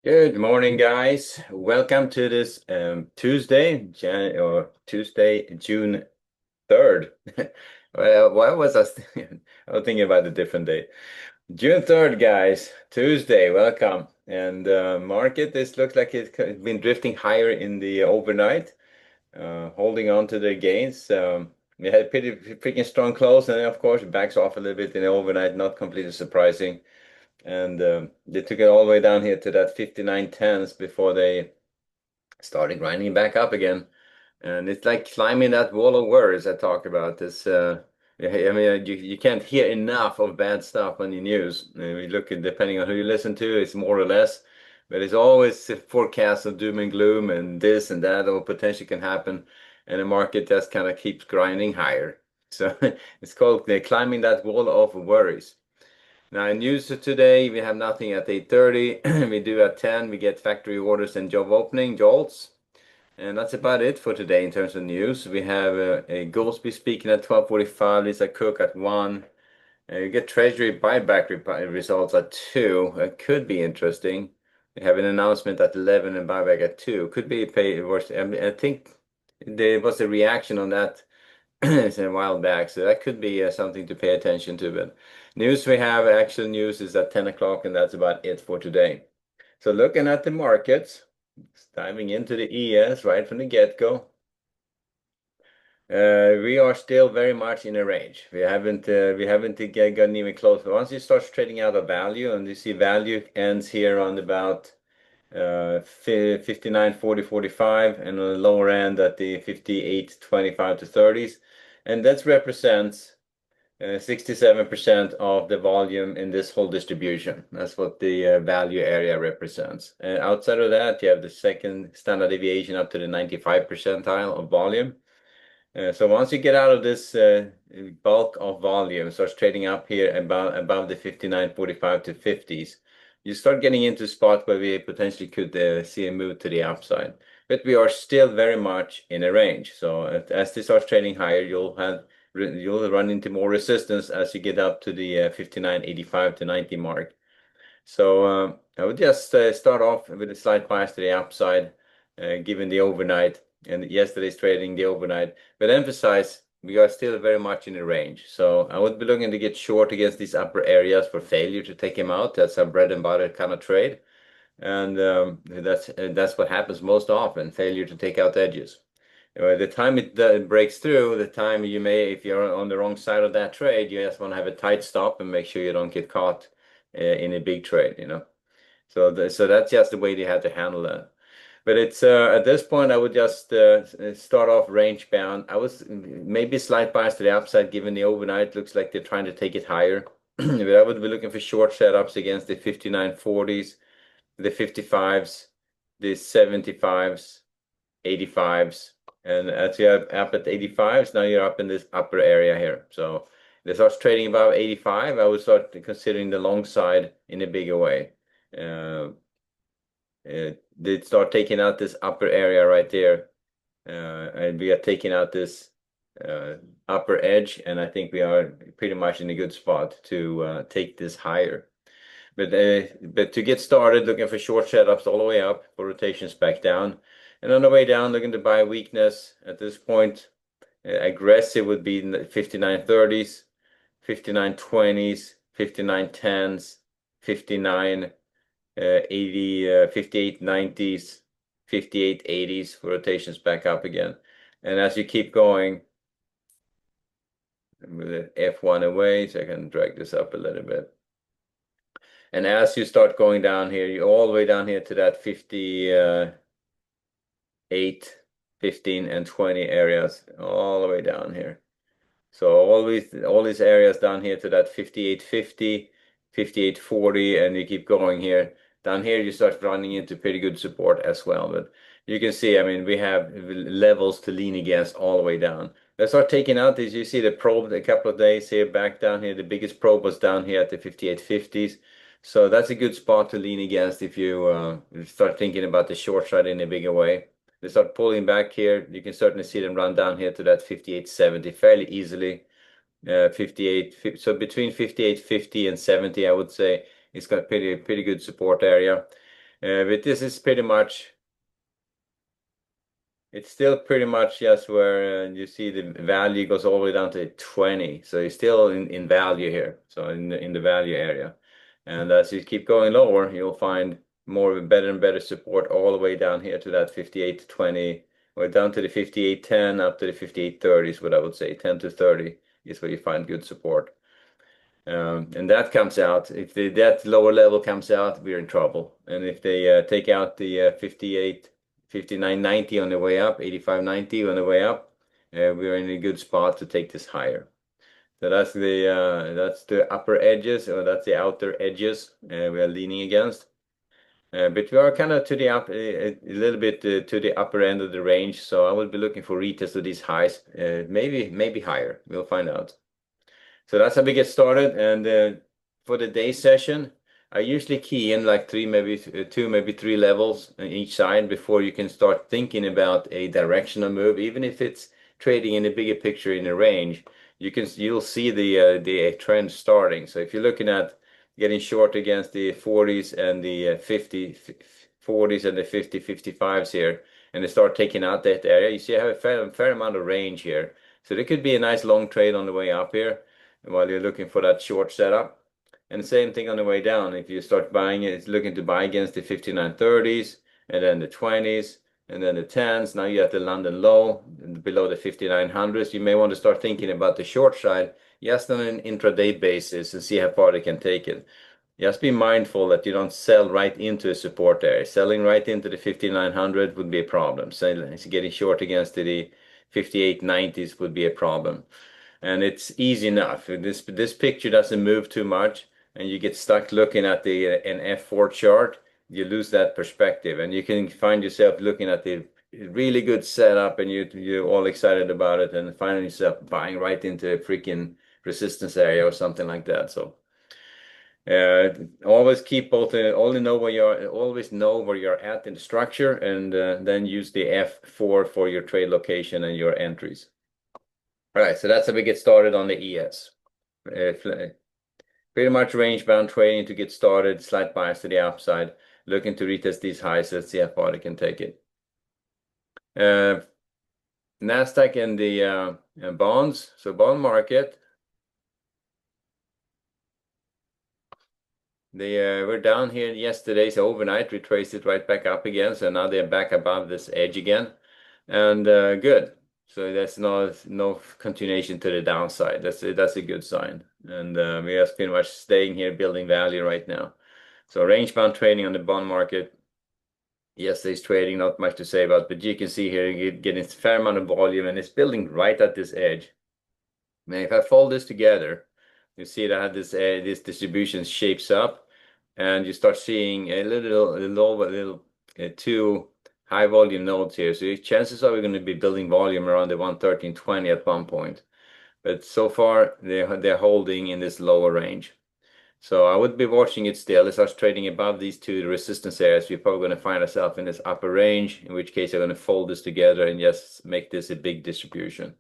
Good morning, guys. Welcome to this Tuesday, June 3rd. Well, why was I thinking? I was thinking about a different date. June 3rd, guys. Tuesday. Welcome. And market, this looks like it's been drifting higher in the overnight, holding on to the gains. We had a pretty freaking strong close, and then, of course, it backs off a little bit in the overnight. Not completely surprising. And they took it all the way down here to that 59.10s before they started grinding back up again. And it's like climbing that wall of worries I talk about. I mean, you can't hear enough of bad stuff on the news. We look at, depending on who you listen to, it's more or less, but it's always a forecast of doom and gloom and this and that, or potentially can happen. And the market just kind of keeps grinding higher. So it's called climbing that wall of worries. Now in news today, we have nothing at 8:30. We do at 10. We get factory orders and job opening, JOLTS. And that's about it for today in terms of news. We have a Goolsby speaking at 12:45, Lisa Cook at 1. You get Treasury buyback results at 2. It could be interesting. We have an announcement at 11 and buyback at 2. Could be pay worse. I think there was a reaction on that it's a while back, so that could be something to pay attention to. But news we have, actual news is at 10 o'clock, and that's about it for today. So looking at the markets, diving into the ES right from the get-go, we are still very much in a range. We haven't gotten even close. Once it starts trading out of value, and you see value ends here on about 59, 40, 45, and on the lower end at the 58, 25 to 30s. And that represents 67% of the volume in this whole distribution. That's what the value area represents. And outside of that, you have the second standard deviation up to the 95 percentile of volume. So once you get out of this bulk of volume, starts trading up here above the 59.45 to 50s, you start getting into a spot where we potentially could see a move to the upside. But we are still very much in a range. So as this starts trading higher, you'll run into more resistance as you get up to the 59.85 to 90 mark. So I would just start off with a slight bias to the upside, given the overnight and yesterday's trading, the overnight. But emphasize we are still very much in the range. So I would be looking to get short against these upper areas for failure to take him out. That's our bread and butter kind of trade. And that's what happens most often, failure to take out edges. The time it breaks through, the time you may, if you're on the wrong side of that trade, you just want to have a tight stop and make sure you don't get caught in a big trade, you know. So that's just the way they had to handle that. But it's at this point, I would just start off range bound. I was maybe slight bias to the upside given the overnight. Looks like they're trying to take it higher. But I would be looking for short setups against the 59.40s, the 55s, the 75s, 85s. And as you're up at 85s, now you're up in this upper area here. So if it starts trading above 85, I would start considering the long side in a bigger way. They start taking out this upper area right there, and we are taking out this upper edge, and I think we are pretty much in a good spot to take this higher. But to get started, looking for short setups all the way up for rotations back down, and on the way down, looking to buy weakness at this point. Aggressive would be in the 59.30s, 59.20s, 59.10s, 59. 80, 58.90s, 58.80s for rotations back up again. And as you keep going, with the F1 away, so I can drag this up a little bit. And as you start going down here, you all the way down here to that 58, 15, and 20 areas, all the way down here. So all these areas down here to that 58.50, 58.40, and you keep going here. Down here, you start running into pretty good support as well. But you can see, I mean, we have levels to lean against all the way down. Let's start taking out these. You see the probe a couple of days here back down here. The biggest probe was down here at the 58.50s. So that's a good spot to lean against if you start thinking about the short side in a bigger way. They start pulling back here. You can certainly see them run down here to that 58.70 fairly easily. 58, so between 58.50 and 70, I would say it's got pretty good support area. But this is pretty much, it's still pretty much just where you see the value goes all the way down to 20. So it's still in value here, so in the value area. And as you keep going lower, you'll find more better and better support all the way down here to that 58.20, or down to the 58.10, up to the 58.30 is what I would say. 10 to 30 is where you find good support. And that comes out, if that lower level comes out, we're in trouble. And if they take out the 58, 59.90 on the way up, 85.90 on the way up, we're in a good spot to take this higher. So that's the upper edges, or that's the outer edges we are leaning against. But we are kind of to the up a little bit to the upper end of the range. So I would be looking for retest of these highs, maybe higher. We'll find out. So that's how we get started. And for the day session, I usually key in like three, maybe two, maybe three levels on each side before you can start thinking about a directional move. Even if it's trading in a bigger picture in a range, you'll see the trend starting. So if you're looking at getting short against the 40s and the 40s and the 50, 55s here, and they start taking out that area, you see I have a fair amount of range here. So there could be a nice long trade on the way up here while you're looking for that short setup. And the same thing on the way down. If you start buying it, it's looking to buy against the 59.30s and then the 20s and then the 10s. Now you're at the London low below the 5900s. You may want to start thinking about the short side just on an intraday basis and see how far they can take it. Just be mindful that you don't sell right into a support area. Selling right into the 5900 would be a problem. Getting short against the 5890s would be a problem. And it's easy enough. This picture doesn't move too much, and you get stuck looking at an F4 chart. You lose that perspective, and you can find yourself looking at the really good setup, and you're all excited about it, and finding yourself buying right into a freaking resistance area or something like that. So always keep both. Always know where you're at in the structure, and then use the F4 for your trade location and your entries. All right, so that's how we get started on the ES. Pretty much range-bound trading to get started, slight bias to the upside, looking to retest these highs. Let's see how far they can take it. NASDAQ and the bonds. So bond market, they were down here yesterday, so overnight retraced it right back up again. So now they're back above this edge again, and good. So that's no continuation to the downside. That's a good sign. And we are pretty much staying here, building value right now. So range-bound trading on the bond market. Yesterday's trading, not much to say about, but you can see here you're getting a fair amount of volume, and it's building right at this edge. Now, if I fold this together, you see that this distribution shapes up, and you start seeing a little two high volume nodes here. So chances are we're going to be building volume around the 113.20 at one point. But so far they're holding in this lower range. So I would be watching it still. It starts trading above these two resistance areas. We're probably going to find ourselves in this upper range, in which case I'm going to fold this together and just make this a big distribution.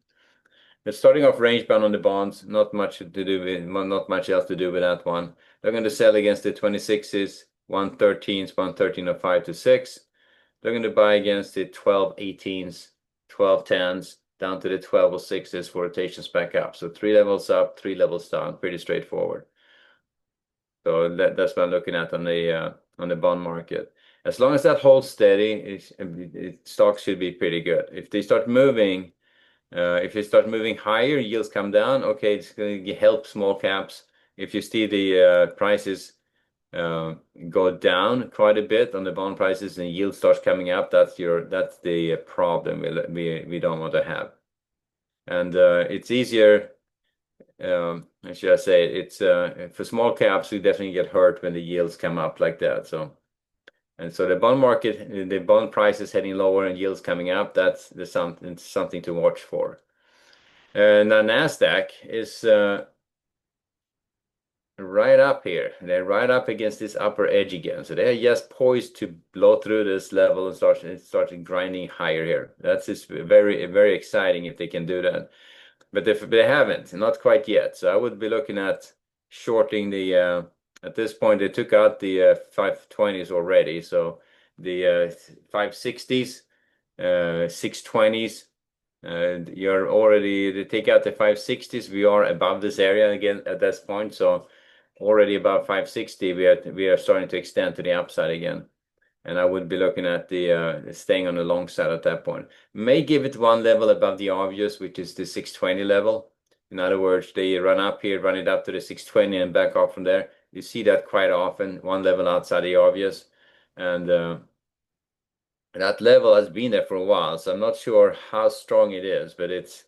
But starting off range bound on the bonds, not much else to do with that one. They're going to sell against the 26s, 113s, 113.05 to 6. They're going to buy against the 12.18s, 12.10s, down to the 12.06s for rotations back up. So 3 levels up, 3 levels down, pretty straightforward. So that's what I'm looking at on the bond market. As long as that holds steady, stocks should be pretty good. If they start moving higher, yields come down. Okay, it's going to help small caps. If you see the prices go down quite a bit on the bond prices and yield starts coming up, that's the problem we don't want to have. And it's easier. How should I say it? It's for small caps, we definitely get hurt when the yields come up like that. So the bond market, the bond prices heading lower and yields coming up, that's something to watch for. And now NASDAQ is right up here. They're right up against this upper edge again. So they're just poised to blow through this level and start grinding higher here. That's just very, very exciting if they can do that. But if they haven't, not quite yet. So I would be looking at shorting the At this point, they took out the 520s already. So the 560s, 620s, you're already, to take out the 560s, we are above this area again at this point. So already above 560, we are starting to extend to the upside again. And I would be looking at the staying on the long side at that point. May give it one level above the obvious, which is the 620 level. In other words, they run up here, run it up to the 620 and back off from there. You see that quite often, one level outside the obvious. And that level has been there for a while, so I'm not sure how strong it is, but it's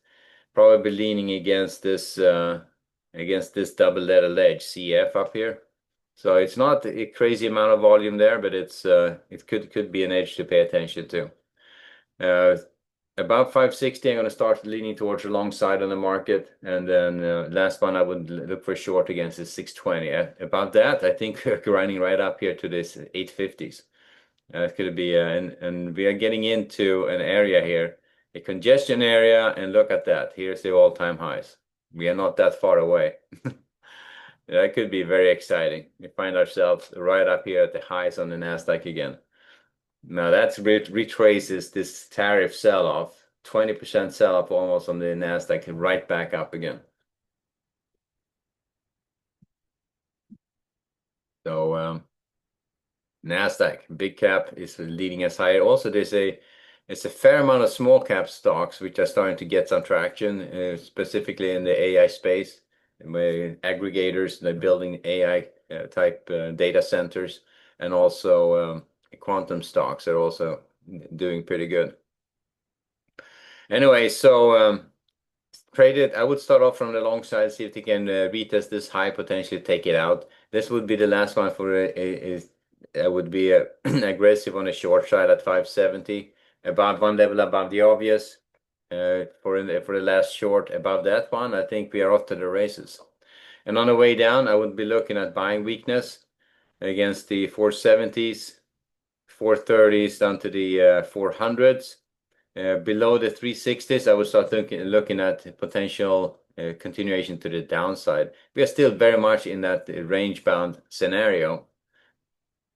probably leaning against this double-letter ledge CF up here. So it's not a crazy amount of volume there, but it could be an edge to pay attention to. About 560, I'm going to start leaning towards the long side on the market, and then last one I would look for short against is 620. About that, I think we're grinding right up here to this 850s. It could be, and we are getting into an area here, a congestion area, and look at that. Here's the all-time highs. We are not that far away. That could be very exciting. We find ourselves right up here at the highs on the Nasdaq again. Now that retraces this tariff sell-off, 20% sell-off almost on the Nasdaq, right back up again. So Nasdaq big cap is leading us higher. Also, it's a fair amount of small cap stocks which are starting to get some traction, specifically in the AI space. Where aggregators, they're building AI type data centers, and also quantum stocks are also doing pretty good. Anyway, so traded, I would start off from the long side, see if they can retest this high, potentially take it out. This would be the last one for I would be aggressive on the short side at 570, about one level above the obvious. For the last short above that one, I think we are off to the races. And on the way down, I would be looking at buying weakness against the 470s, 430s down to the 400s. Below the 360s, I would start looking at potential continuation to the downside. We are still very much in that range-bound scenario,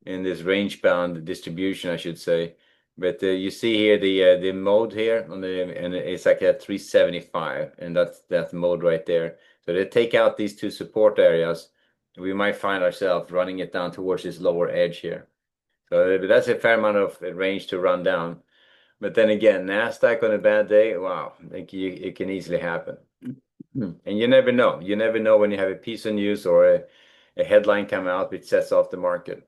in this range-bound distribution, I should say. But you see here the mode here on and it's like at 375, and that's that mode right there. So they take out these two support areas, we might find ourselves running it down towards this lower edge here. So that's a fair amount of range to run down. But then again, Nasdaq on a bad day, wow, I think it can easily happen. And you never know. You never know when you have a piece of news or a headline come out which sets off the market.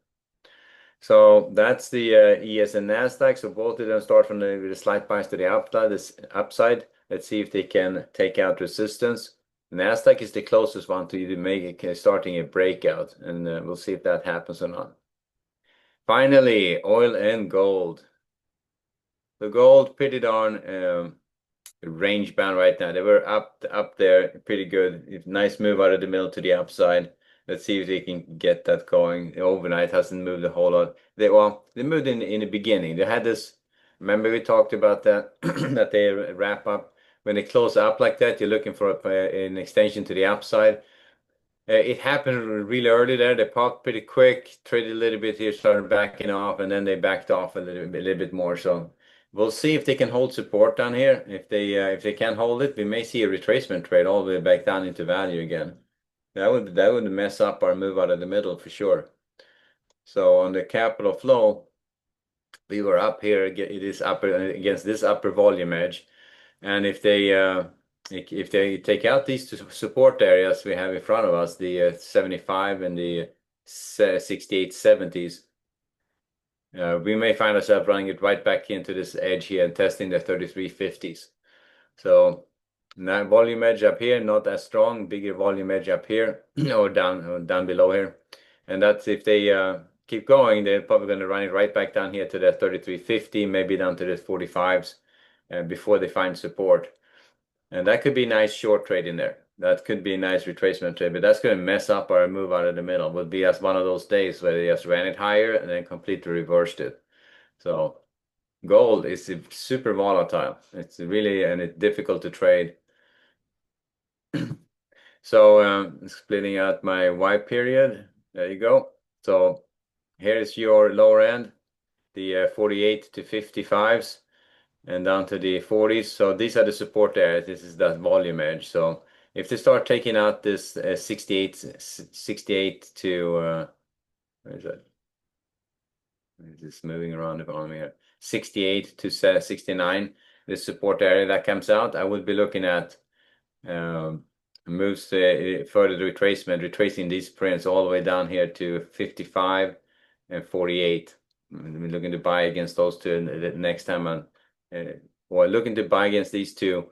So that's the ES and Nasdaq. So both of them start with a slight bias to the upside. Let's see if they can take out resistance. Nasdaq is the closest one to make it starting a breakout, and we'll see if that happens or not. Finally, oil and gold. The gold pretty darn range bound right now. They were up there pretty good. Nice move out of the middle to the upside. Let's see if they can get that going. Overnight hasn't moved a whole lot. They moved in the beginning. They had this. Remember we talked about that that they wrap up when they close up like that. You're looking for an extension to the upside. It happened really early there. They popped pretty quick, traded a little bit here, started backing off, and then they backed off a little bit more. So we'll see if they can hold support down here. If they can hold it, we may see a retracement trade all the way back down into value again. That would mess up our move out of the middle for sure. So on the capital flow, we were up here. It is up against this upper volume edge, and if they take out these two support areas we have in front of us, the 75 and the 68, 70s, we may find ourselves running it right back into this edge here and testing the 3350s. So now volume edge up here, not as strong, bigger volume edge up here or down below here. And that's if they keep going, they're probably going to run it right back down here to the 3350, maybe down to the 45s before they find support. And that could be a nice short trade in there. That could be a nice retracement trade, but that's going to mess up our move out of the middle. It would be as one of those days where they just ran it higher and then completely reversed it. So gold is super volatile. It's really and it's difficult to trade. So splitting out my Y period. There you go. So here is your lower end, the 48 to 55s, and down to the 40s. So these are the support areas. This is that volume edge. So if they start taking out this 68 to where is that? It's just moving around the bottom here. 68 to 69, this support area that comes out, I would be looking at um, moves further retracing these prints all the way down here to 55 and 48. I'm looking to buy against those two the next time or looking to buy against these two.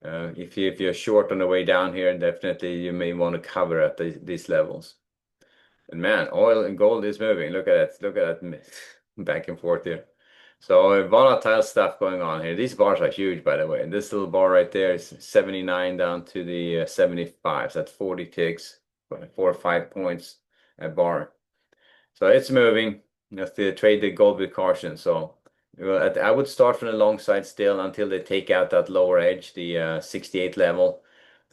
If you're short on the way down here, definitely you may want to cover at these levels. And man, oil and gold is moving. Look at it. Look at that back and forth here. So volatile stuff going on here. These bars are huge, by the way. And this little bar right there is 79 down to the 75. So that's 40 ticks, 4 or 5 points a bar. So it's moving. You have to trade the gold with caution. So I would start from the long side still until they take out that lower edge, the 68 level.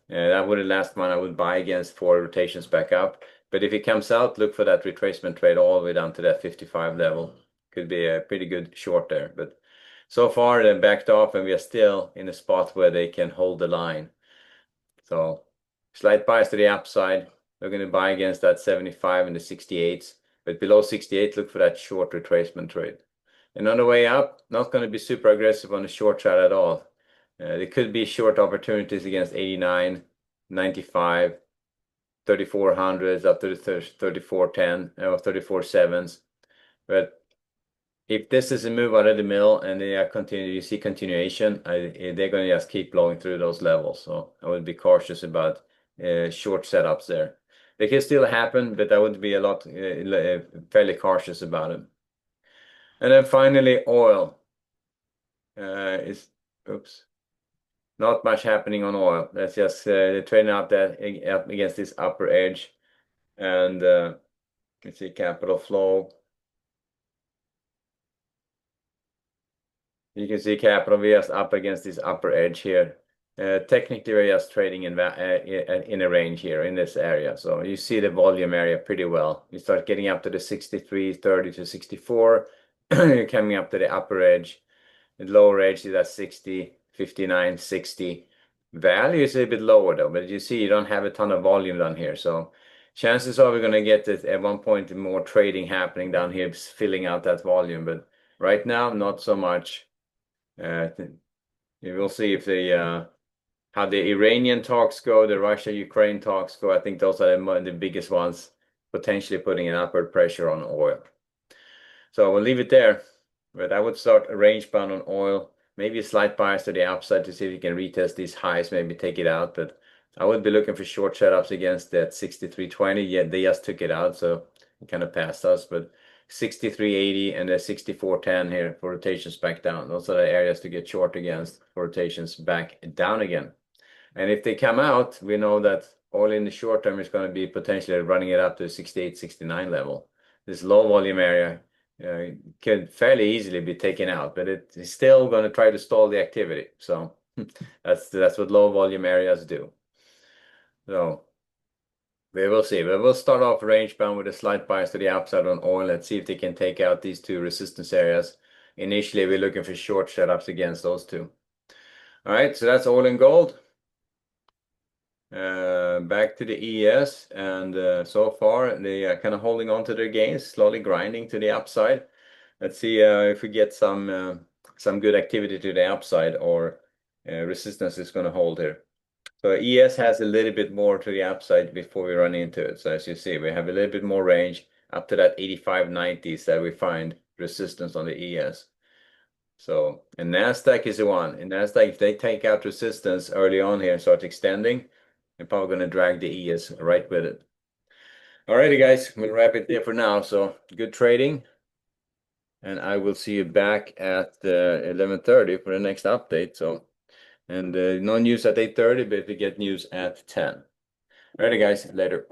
That would the last one I would buy against 4 rotations back up. But if it comes out, look for that retracement trade all the way down to that 55 level. Could be a pretty good short there. But so far they're backed off and we are still in a spot where they can hold the line. So slight bias to the upside. We're going to buy against that 75 and the 68s. But below 68, look for that short retracement trade. And on the way up, not going to be super aggressive on the short side at all. There could be short opportunities against 89, 95, 3400s up to the 3410 or 34.7s. But if this is a move out of the middle and you see continuation, they're going to just keep blowing through those levels. So I would be cautious about short setups there. They can still happen, but I would be a lot fairly cautious about it. And then finally, oil is oops. Not much happening on oil. That's just they're trading up against this upper edge, and let's see capital flow. You can see capital we just up against this upper edge here. Technically, we're just trading in a range here in this area. So you see the volume area pretty well. You start getting up to the 63.30 to 64. You're coming up to the upper edge. The lower edge is at 60, 59, 60. Value is a bit lower though, but you see you don't have a ton of volume down here. So chances are we're going to get this at one point more trading happening down here, filling out that volume. But right now, not so much. We'll see if how the Iranian talks go, the Russia-Ukraine talks go. I think those are the biggest ones, potentially putting an upward pressure on oil. So we'll leave it there. But I would start a range bound on oil, maybe a slight bias to the upside to see if you can retest these highs, maybe take it out. But I would be looking for short setups against that 63.20. Yeah, they just took it out, so it kind of passed us. But 63.80 and the 64.10 here for rotations back down. Those are the areas to get short against for rotations back down again. And if they come out, we know that oil in the short term is going to be potentially running it up to 68, 69 level. This low volume area could fairly easily be taken out, but it's still going to try to stall the activity. So that's what low volume areas do. So we will see. But we'll start off range bound with a slight bias to the upside on oil and see if they can take out these two resistance areas. Initially, we're looking for short setups against those two. All right, so that's oil and gold. Back to the ES, and so far they are kind of holding on to their gains, slowly grinding to the upside. Let's see if we get some good activity to the upside or resistance is going to hold here. So ES has a little bit more to the upside before we run into it. So as you see, we have a little bit more range up to that 85.90s that we find resistance on the ES. So, and NASDAQ is the one. In NASDAQ, if they take out resistance early on here and start extending, they're probably going to drag the ES right with it. Alrighty, guys, we'll wrap it there for now. So good trading. And I will see you back at 11:30 for the next update. So, and no news at 8:30, but we get news at 10. Alrighty, guys, later.